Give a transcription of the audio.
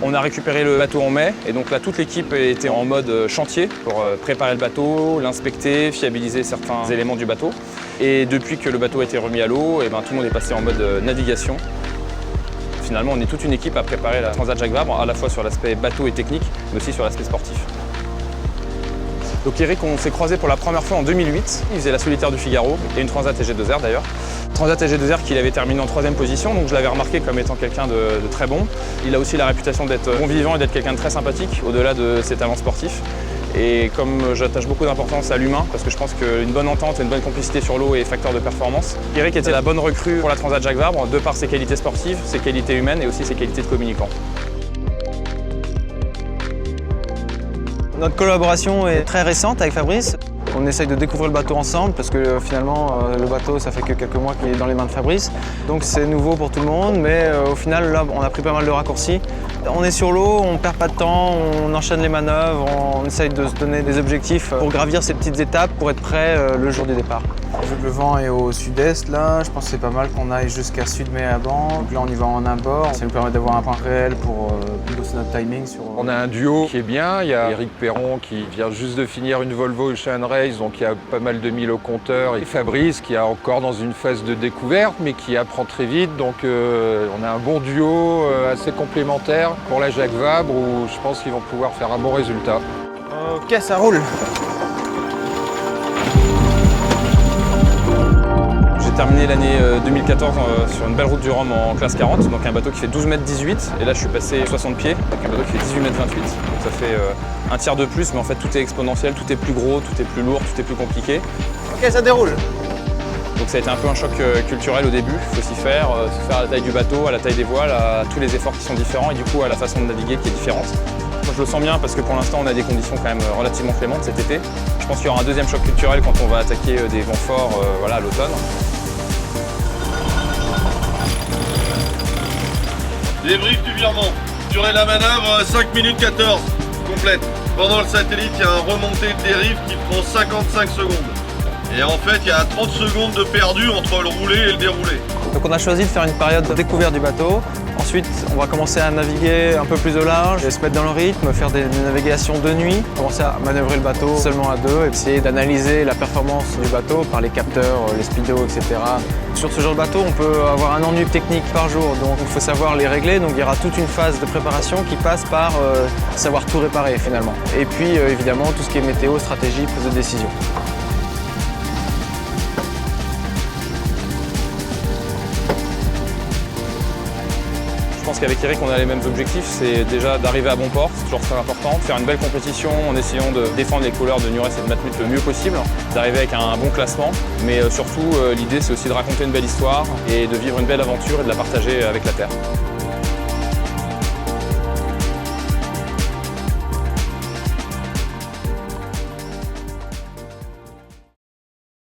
On a récupéré le bateau en mai et donc là toute l'équipe était en mode chantier pour préparer le bateau, l'inspecter, fiabiliser certains éléments du bateau. Et depuis que le bateau a été remis à l'eau, tout le monde est passé en mode navigation. Finalement, on est toute une équipe à préparer la Transat Jacques Vabre, à la fois sur l'aspect bateau et technique, mais aussi sur l'aspect sportif. Donc Eric, on s'est croisé pour la première fois en 2008. Il faisait la solitaire du Figaro et une Transat SG2R d'ailleurs. Transat SG2R qu'il avait terminé en 3e position, donc je l'avais remarqué comme étant quelqu'un de très bon. Il a aussi la réputation d'être bon vivant et d'être quelqu'un de très sympathique, au-delà de ses talents sportifs. Et comme j'attache beaucoup d'importance à l'humain, parce que je pense qu'une bonne entente et une bonne complicité sur l'eau est facteur de performance, Eric était la bonne recrue pour la Transat Jacques Vabre, de par ses qualités sportives, ses qualités humaines et aussi ses qualités de communicant. Notre collaboration est très récente avec Fabrice. On essaye de découvrir le bateau ensemble parce que finalement le bateau ça fait que quelques mois qu'il est dans les mains de Fabrice. Donc c'est nouveau pour tout le monde mais au final là on a pris pas mal de raccourcis. On est sur l'eau, on perd pas de temps, on enchaîne les manœuvres, on essaye de se donner des objectifs pour gravir ces petites étapes pour être prêt le jour du départ. Vu que le vent est au sud-est, là, je pense que c'est pas mal qu'on aille jusqu'à Sud-Méaban. Donc là, on y va en un bord. Ça nous permet d'avoir un point réel pour bosser notre timing. On a un duo qui est bien. Il y a Eric Perron qui vient juste de finir une Volvo Ocean Race, donc il y a pas mal de mille au compteur. Et Fabrice qui est encore dans une phase de découverte, mais qui apprend très vite. Donc on a un bon duo assez complémentaire pour la Jacques Vabre, où je pense qu'ils vont pouvoir faire un bon résultat. Ok, ça roule. J'ai terminé l'année 2014 sur une belle route du Rhum en classe 40, donc un bateau qui fait 12,18 m. Et là je suis passé 60 pieds, donc un bateau qui fait 18,28 m. Donc ça fait un tiers de plus, mais en fait tout est exponentiel, tout est plus gros, tout est plus lourd, tout est plus compliqué. Ok, ça déroule. Donc ça a été un peu un choc culturel au début, il faut s'y faire à la taille du bateau, à la taille des voiles, à tous les efforts qui sont différents et du coup à la façon de naviguer qui est différente. Moi, je le sens bien parce que pour l'instant on a des conditions quand même relativement clémentes cet été. Je pense qu'il y aura un deuxième choc culturel quand on va attaquer des vents forts à l'automne. Débrief du virement. Durée de la manœuvre 5 minutes 14, complète. Pendant le satellite, il y a un remonté de dérive qui prend 55 secondes. Et en fait, il y a 30 secondes de perdu entre le roulé et le déroulé. Donc on a choisi de faire une période de découverte du bateau. Ensuite, on va commencer à naviguer un peu plus au large, et se mettre dans le rythme, faire des navigations de nuit, commencer à manœuvrer le bateau seulement à deux, essayer d'analyser la performance du bateau par les capteurs, les speedos, etc. Sur ce genre de bateau, on peut avoir un ennui technique par jour, donc il faut savoir les régler. Donc il y aura toute une phase de préparation qui passe par savoir tout réparer finalement. Et puis évidemment, tout ce qui est météo, stratégie, prise de décision. Je pense qu'avec Eric, on a les mêmes objectifs, c'est déjà d'arriver à bon port, c'est toujours très important, de faire une belle compétition en essayant de défendre les couleurs de Nurès et de Matmut le mieux possible, d'arriver avec un bon classement, mais surtout l'idée c'est aussi de raconter une belle histoire et de vivre une belle aventure et de la partager avec la Terre.